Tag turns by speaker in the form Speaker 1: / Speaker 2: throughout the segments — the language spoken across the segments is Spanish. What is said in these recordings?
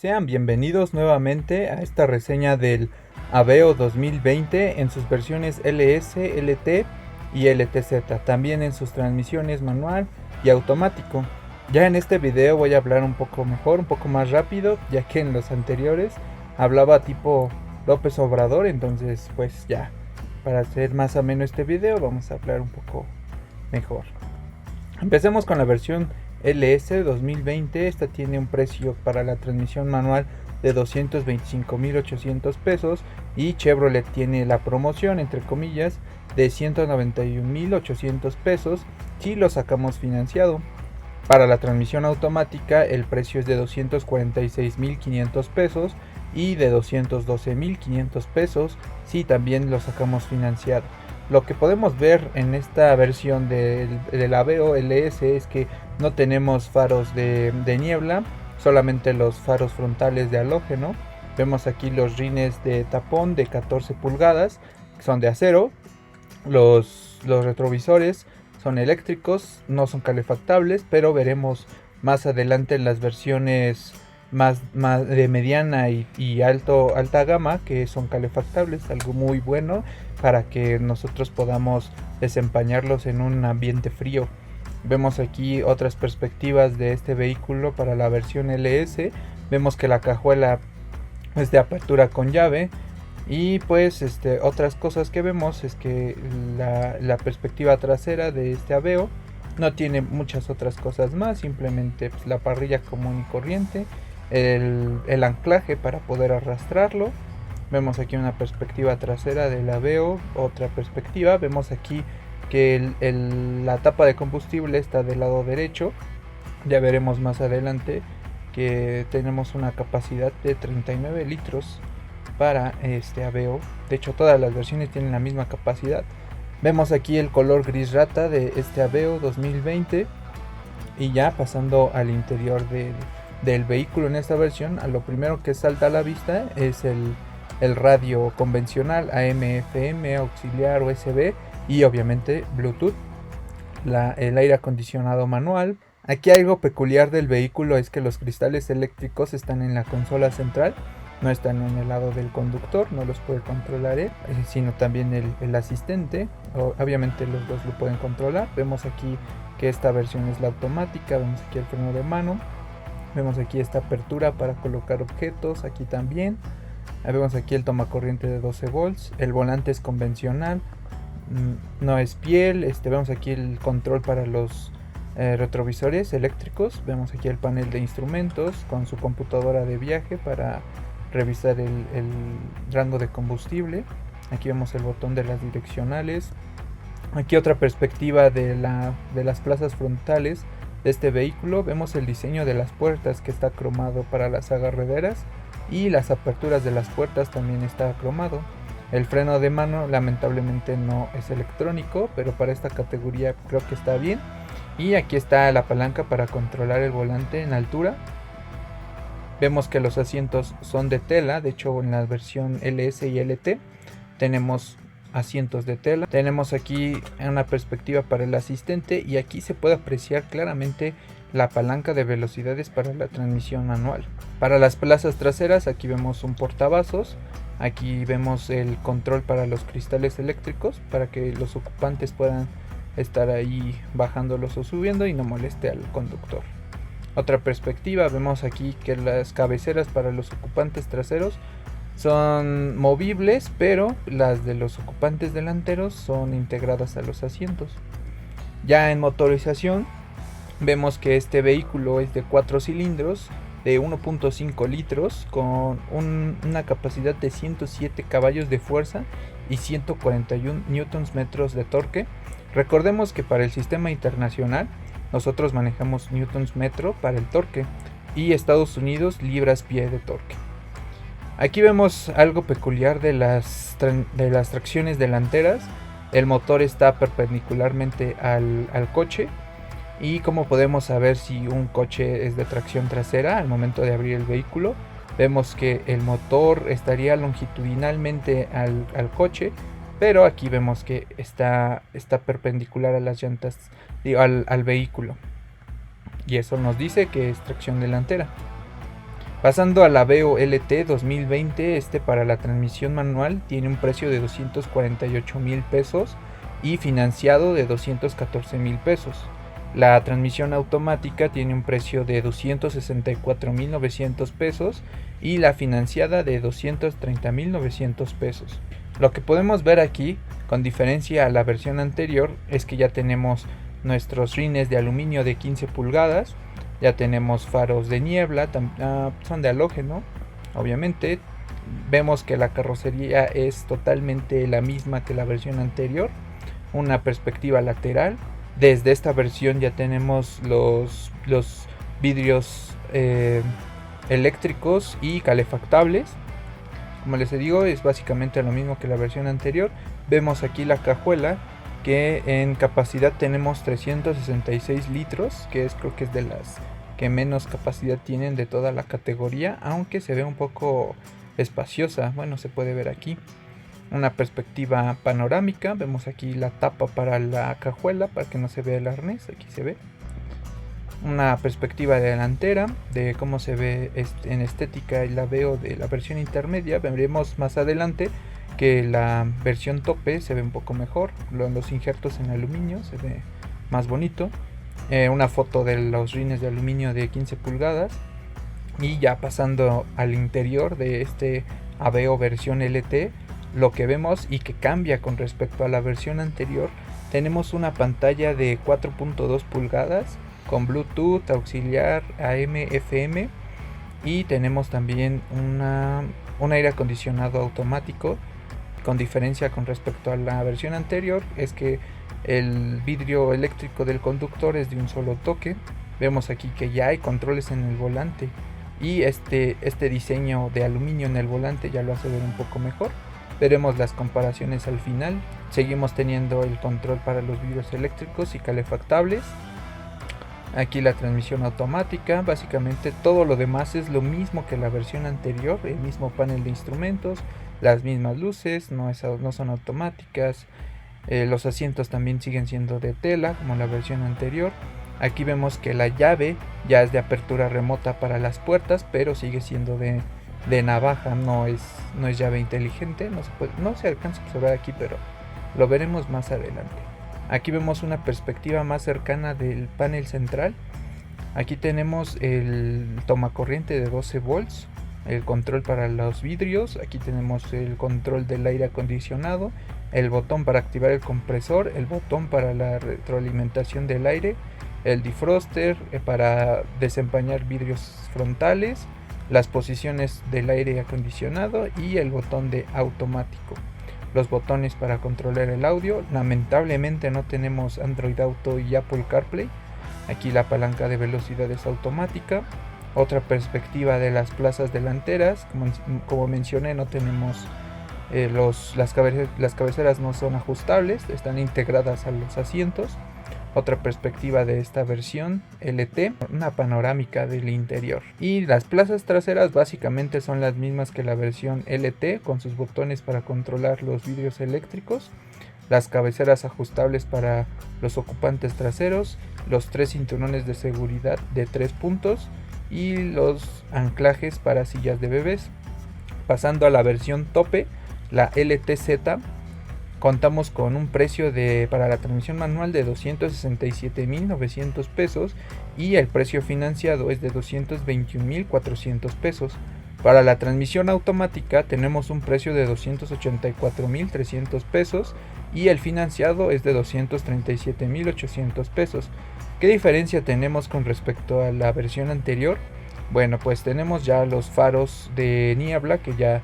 Speaker 1: Sean bienvenidos nuevamente a esta reseña del Aveo 2020 en sus versiones LS, LT y LTZ, también en sus transmisiones manual y automático. Ya en este video voy a hablar un poco mejor, un poco más rápido, ya que en los anteriores hablaba tipo López Obrador, entonces pues ya, para hacer más ameno este video vamos a hablar un poco mejor. Empecemos con la versión LS 2020. Esta tiene un precio para la transmisión manual de 225,800 pesos y Chevrolet tiene la promoción entre comillas de 191,800 pesos si lo sacamos financiado. Para la transmisión automática el precio es de 246,500 pesos y de 212,500 pesos si también lo sacamos financiado. Lo que podemos ver en esta versión del Aveo LS es que no tenemos faros de niebla, solamente los faros frontales de halógeno. Vemos aquí los rines de tapón de 14 pulgadas, que son de acero. Los retrovisores son eléctricos, no son calefactables, pero veremos más adelante en las versiones más de mediana y alta gama que son calefactables, algo muy bueno para que nosotros podamos desempeñarlos en un ambiente frío. Vemos aquí otras perspectivas de este vehículo para la versión LS. Vemos que la cajuela es de apertura con llave. Y pues otras cosas que vemos es que la perspectiva trasera de este Aveo no tiene muchas otras cosas más, simplemente pues, la parrilla común y corriente, el anclaje para poder arrastrarlo. Vemos aquí una perspectiva trasera del Aveo, otra perspectiva. Vemos aquí que la tapa de combustible está del lado derecho. Ya veremos más adelante que tenemos una capacidad de 39 litros para este Aveo. De hecho todas las versiones tienen la misma capacidad. Vemos aquí el color gris rata de este Aveo 2020. Y ya pasando al interior del vehículo en esta versión, a lo primero que salta a la vista es el radio convencional AM, FM, auxiliar USB y obviamente Bluetooth. El aire acondicionado manual. Aquí algo peculiar del vehículo es que los cristales eléctricos están en la consola central, no están en el lado del conductor, no los puede controlar él, sino también el asistente. Obviamente los dos lo pueden controlar. Vemos aquí que esta versión es la automática, vemos aquí el freno de mano, vemos aquí esta apertura para colocar objetos, aquí también. Vemos aquí el tomacorriente de 12 volts, el volante es convencional, no es piel. Vemos aquí el control para los retrovisores eléctricos. Vemos aquí el panel de instrumentos con su computadora de viaje para revisar el rango de combustible. Aquí vemos el botón de las direccionales. Aquí otra perspectiva de las plazas frontales de este vehículo. Vemos el diseño de las puertas que está cromado para las agarrederas y las aperturas de las puertas también está cromado. El freno de mano lamentablemente no es electrónico, pero para esta categoría creo que está bien. Y aquí está la palanca para controlar el volante en altura. Vemos que los asientos son de tela, de hecho en la versión LS y LT tenemos asientos de tela. Tenemos aquí una perspectiva para el asistente y aquí se puede apreciar claramente la palanca de velocidades para la transmisión manual. Para las plazas traseras aquí vemos un portavasos. Aquí vemos el control para los cristales eléctricos para que los ocupantes puedan estar ahí bajándolos o subiendo y no moleste al conductor. Otra perspectiva, vemos aquí que las cabeceras para los ocupantes traseros son movibles, pero las de los ocupantes delanteros son integradas a los asientos. Ya en motorización vemos que este vehículo es de 4 cilindros de 1.5 litros con una capacidad de 107 caballos de fuerza y 141 newtons metros de torque. Recordemos que para el sistema internacional nosotros manejamos newtons metro para el torque y Estados Unidos libras-pie de torque. Aquí vemos algo peculiar de las tracciones delanteras. El motor está perpendicularmente al coche. Y como podemos saber si un coche es de tracción trasera al momento de abrir el vehículo, vemos que el motor estaría longitudinalmente al coche, pero aquí vemos que está perpendicular a las llantas, al vehículo, y eso nos dice que es tracción delantera. Pasando a la Aveo LT 2020, para la transmisión manual tiene un precio de 248,000 pesos y financiado de 214,000 pesos. La transmisión automática tiene un precio de 264,900 pesos y la financiada de 230,900 pesos. Lo que podemos ver aquí, con diferencia a la versión anterior, es que ya tenemos nuestros rines de aluminio de 15 pulgadas, ya tenemos faros de niebla, son de halógeno, obviamente. Vemos que la carrocería es totalmente la misma que la versión anterior, una perspectiva lateral. Desde esta versión ya tenemos los vidrios eléctricos y calefactables. Como les digo, es básicamente lo mismo que la versión anterior. Vemos aquí la cajuela, que en capacidad tenemos 366 litros, creo que es de las que menos capacidad tienen de toda la categoría, aunque se ve un poco espaciosa. Bueno, se puede ver aquí una perspectiva panorámica. Vemos aquí la tapa para la cajuela para que no se vea el arnés. Aquí se ve una perspectiva delantera de cómo se ve en estética, y la veo de la versión intermedia. Veremos más adelante que la versión tope se ve un poco mejor, los injertos en aluminio se ve más bonito. Una foto de los rines de aluminio de 15 pulgadas. Y ya pasando al interior de Aveo versión LT, lo que vemos y que cambia con respecto a la versión anterior, tenemos una pantalla de 4.2 pulgadas con Bluetooth, auxiliar, AM, FM, y tenemos también un aire acondicionado automático. Con diferencia con respecto a la versión anterior es que el vidrio eléctrico del conductor es de un solo toque. Vemos aquí que ya hay controles en el volante, y este diseño de aluminio en el volante ya lo hace ver un poco mejor. Veremos las comparaciones al final. Seguimos teniendo el control para los vidrios eléctricos y calefactables. Aquí la transmisión automática. Básicamente todo lo demás es lo mismo que la versión anterior. El mismo panel de instrumentos, las mismas luces, no son automáticas. Los asientos también siguen siendo de tela como la versión anterior. Aquí vemos que la llave ya es de apertura remota para las puertas, pero sigue siendo de navaja, no es llave inteligente. No se alcanza a observar aquí, pero lo veremos más adelante. Aquí vemos una perspectiva más cercana del panel central. Aquí tenemos el tomacorriente de 12 volts, el control para los vidrios. Aquí tenemos el control del aire acondicionado, el botón para activar el compresor, el botón para la retroalimentación del aire, el defroster para desempañar vidrios frontales, las posiciones del aire acondicionado y el botón de automático. Los botones para controlar el audio. Lamentablemente no tenemos Android Auto y Apple CarPlay. Aquí la palanca de velocidad es automática. Otra perspectiva de las plazas delanteras. Como mencioné, no tenemos las cabeceras no son ajustables, están integradas a los asientos. Otra perspectiva de esta versión LT, una panorámica del interior. Y las plazas traseras básicamente son las mismas que la versión LT, con sus botones para controlar los vidrios eléctricos, las cabeceras ajustables para los ocupantes traseros, los 3 cinturones de seguridad de 3 puntos y los anclajes para sillas de bebés. Pasando a la versión tope, la LTZ, contamos con un precio para la transmisión manual de 267,900 pesos y el precio financiado es de 221,400 pesos. Para la transmisión automática tenemos un precio de 284,300 pesos y el financiado es de 237,800 pesos. ¿Qué diferencia tenemos con respecto a la versión anterior? Bueno, pues tenemos ya los faros de niebla que ya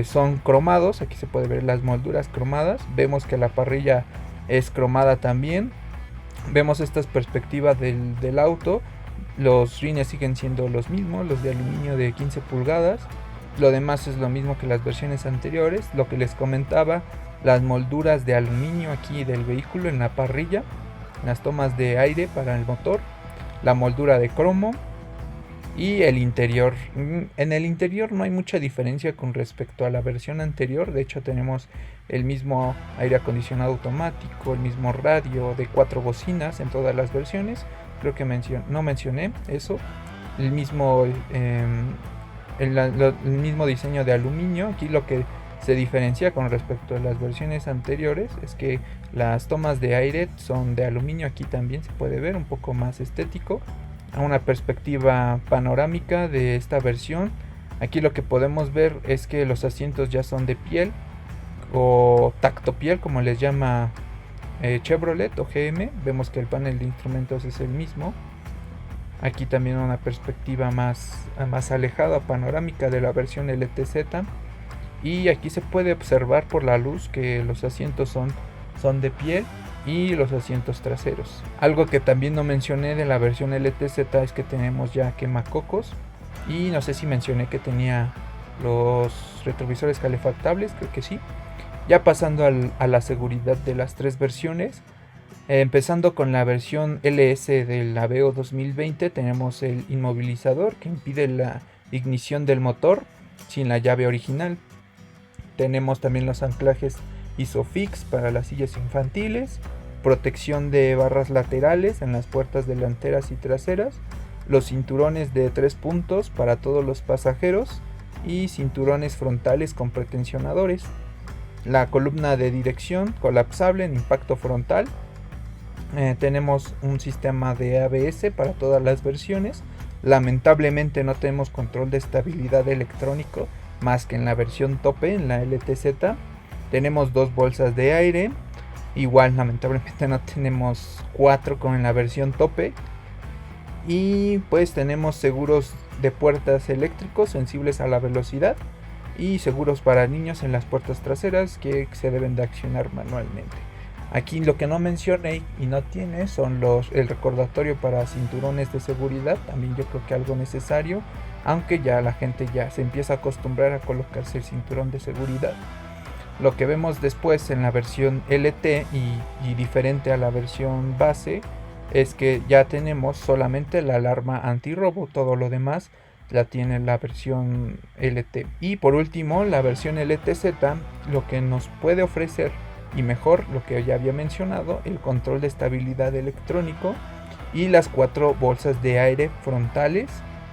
Speaker 1: son cromados. Aquí se puede ver las molduras cromadas. Vemos que la parrilla es cromada también. Vemos estas perspectivas del auto. Los rines siguen siendo los mismos, los de aluminio de 15 pulgadas. Lo demás es lo mismo que las versiones anteriores. Lo que les comentaba, las molduras de aluminio aquí del vehículo en la parrilla, las tomas de aire para el motor, la moldura de cromo. Y el interior. En el interior no hay mucha diferencia con respecto a la versión anterior. De hecho tenemos el mismo aire acondicionado automático, el mismo radio de 4 bocinas en todas las versiones. Creo que no mencioné eso. el mismo, el mismo diseño de aluminio. Aquí lo que se diferencia con respecto a las versiones anteriores es que las tomas de aire son de aluminio. Aquí también se puede ver un poco más estético. A una perspectiva panorámica de esta versión, aquí lo que podemos ver es que los asientos ya son de piel o tacto piel, como les llama Chevrolet o GM. Vemos que el panel de instrumentos es el mismo. Aquí también una perspectiva más alejada, panorámica, de la versión LTZ. Y aquí se puede observar por la luz que los asientos son de piel y los asientos traseros. Algo que también no mencioné de la versión LTZ es que tenemos ya quemacocos. Y no sé si mencioné que tenía los retrovisores calefactables, creo que sí. Ya pasando a la seguridad de las tres versiones, empezando con la versión LS del Aveo 2020, tenemos el inmovilizador que impide la ignición del motor sin la llave original. Tenemos también los anclajes Isofix para las sillas infantiles, protección de barras laterales en las puertas delanteras y traseras, los cinturones de 3 puntos para todos los pasajeros y cinturones frontales con pretensionadores. La columna de dirección colapsable en impacto frontal. Tenemos un sistema de ABS para todas las versiones. Lamentablemente no tenemos control de estabilidad electrónico más que en la versión tope, en la LTZ. Tenemos 2 bolsas de aire. Igual lamentablemente no tenemos 4 como en la versión tope. Y pues tenemos seguros de puertas eléctricos sensibles a la velocidad y seguros para niños en las puertas traseras que se deben de accionar manualmente. Aquí lo que no mencioné y no tiene son el recordatorio para cinturones de seguridad. También yo creo que algo necesario, aunque ya la gente ya se empieza a acostumbrar a colocarse el cinturón de seguridad. Lo que vemos después en la versión LT y diferente a la versión base es que ya tenemos solamente la alarma antirrobo. Todo lo demás la tiene la versión LT. Y por último, la versión LTZ, lo que nos puede ofrecer, y mejor, lo que ya había mencionado, el control de estabilidad electrónico y las 4 bolsas de aire frontales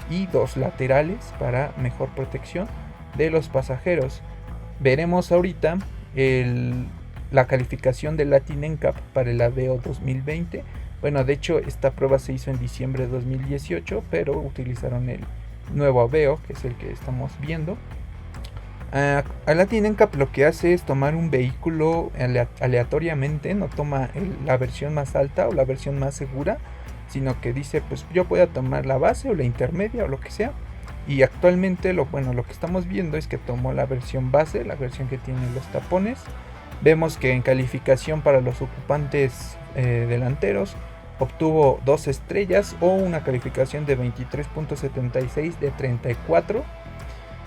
Speaker 1: y 2 laterales para mejor protección de los pasajeros. Veremos ahorita la calificación de Latin NCAP para el Aveo 2020. Bueno, de hecho esta prueba se hizo en diciembre de 2018, pero utilizaron el nuevo Aveo, que es el que estamos viendo. A Latin NCAP lo que hace es tomar un vehículo aleatoriamente, no toma la versión más alta o la versión más segura, sino que dice, pues yo voy a tomar la base o la intermedia o lo que sea. Y actualmente lo que estamos viendo es que tomó la versión base, la versión que tiene los tapones. Vemos que en calificación para los ocupantes delanteros obtuvo 2 estrellas o una calificación de 23.76 de 34.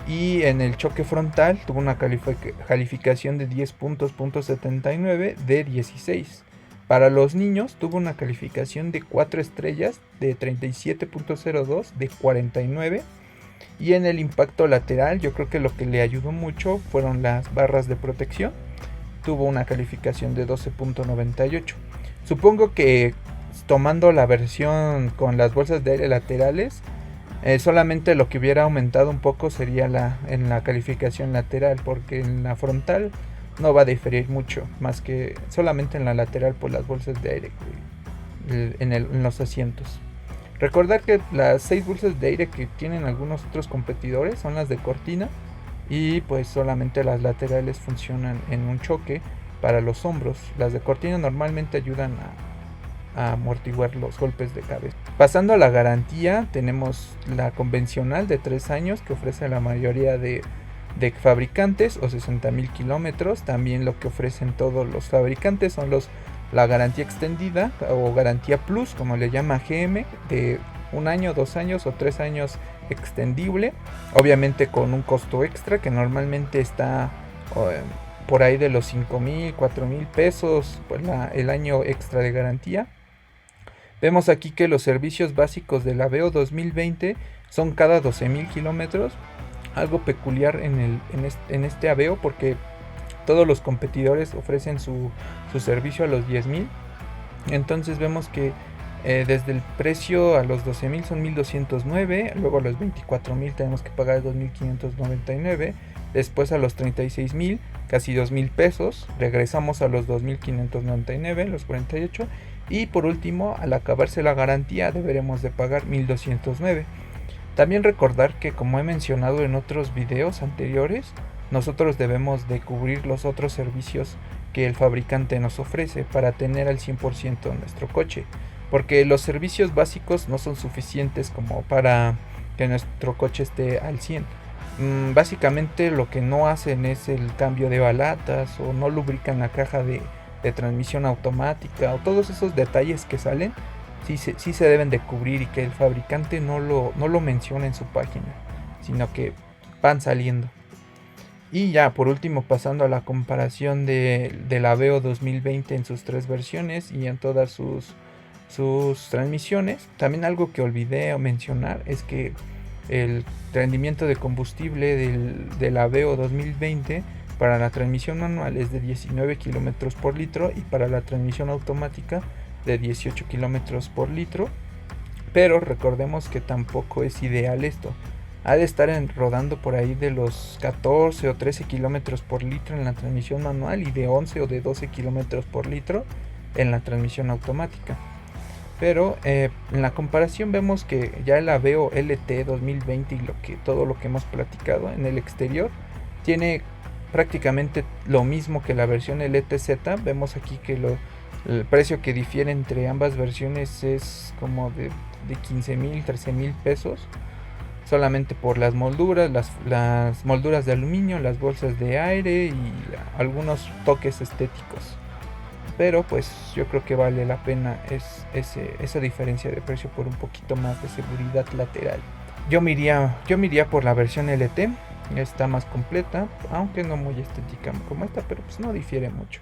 Speaker 1: Y en el choque frontal tuvo una calificación de 10.79 de 16. Para los niños tuvo una calificación de 4 estrellas de 37.02 de 49. Y en el impacto lateral, yo creo que lo que le ayudó mucho fueron las barras de protección. Tuvo una calificación de 12.98. Supongo que tomando la versión con las bolsas de aire laterales, solamente lo que hubiera aumentado un poco sería en la calificación lateral, porque en la frontal no va a diferir mucho, más que solamente en la lateral por las bolsas de aire en los asientos. Recordar que las 6 bolsas de aire que tienen algunos otros competidores son las de cortina, y pues solamente las laterales funcionan en un choque para los hombros. Las de cortina normalmente ayudan a amortiguar los golpes de cabeza. Pasando a la garantía, tenemos la convencional de 3 años que ofrece la mayoría de fabricantes, o 60,000 kilómetros. También lo que ofrecen todos los fabricantes son la garantía extendida o garantía plus, como le llama GM, de 1 año, 2 años o 3 años extendible, obviamente con un costo extra que normalmente está por ahí de los 5,000, 4,000 pesos por el año extra de garantía. Vemos aquí que los servicios básicos del Aveo 2020 son cada 12,000 kilómetros, algo peculiar en este Aveo, porque todos los competidores ofrecen su servicio a los 10,000. Entonces vemos que Desde el precio a los 12.000 son 1.209, luego a los 24.000 tenemos que pagar 2.599, después a los 36.000 casi 2.000 pesos, regresamos a los 2.599, los 48, y por último al acabarse la garantía deberemos de pagar 1.209. También recordar que, como he mencionado en otros videos anteriores, nosotros debemos de cubrir los otros servicios que el fabricante nos ofrece para tener al 100% nuestro coche, porque los servicios básicos no son suficientes como para que nuestro coche esté al 100. Básicamente lo que no hacen es el cambio de balatas, o no lubrican la caja de transmisión automática, o todos esos detalles que salen sí se deben de cubrir, y que el fabricante no lo menciona en su página, sino que van saliendo. Y ya por último, pasando a la comparación del Aveo 2020 en sus 3 versiones y en todas sus transmisiones. También algo que olvidé mencionar es que el rendimiento de combustible del Aveo 2020 para la transmisión manual es de 19 km por litro, y para la transmisión automática de 18 km por litro. Pero recordemos que tampoco es ideal esto. Ha de estar rodando por ahí de los 14 o 13 km por litro en la transmisión manual, y de 11 o de 12 km por litro en la transmisión automática. Pero en la comparación vemos que ya el Aveo LT 2020 y todo lo que hemos platicado en el exterior tiene prácticamente lo mismo que la versión LTZ. Vemos aquí que el precio que difiere entre ambas versiones es como de 15.000, 13.000 pesos, solamente por las molduras, las molduras de aluminio, las bolsas de aire y algunos toques estéticos. Pero pues yo creo que vale la pena esa diferencia de precio por un poquito más de seguridad lateral. Yo me iría por la versión LT, está más completa, aunque no muy estética como esta, pero pues no difiere mucho.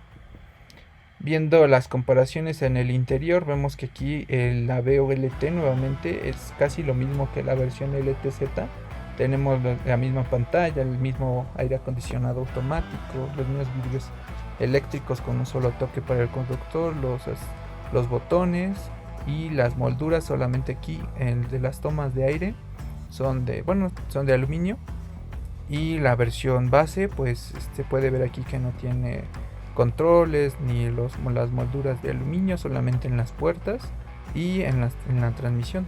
Speaker 1: Viendo las comparaciones en el interior, vemos que aquí el Aveo LT nuevamente es casi lo mismo que la versión LTZ. Tenemos la misma pantalla, el mismo aire acondicionado automático, los mismos vidrios eléctricos con un solo toque para el conductor, los botones y las molduras. Solamente aquí de las tomas de aire son de aluminio, y la versión base pues se puede ver aquí que no tiene controles ni las molduras de aluminio, solamente en las puertas y en la transmisión.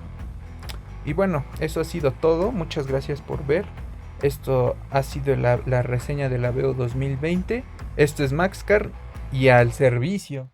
Speaker 1: Y bueno, eso ha sido todo. Muchas gracias por ver. Esto ha sido la reseña del Aveo 2020. Esto es Maxcar, y al servicio.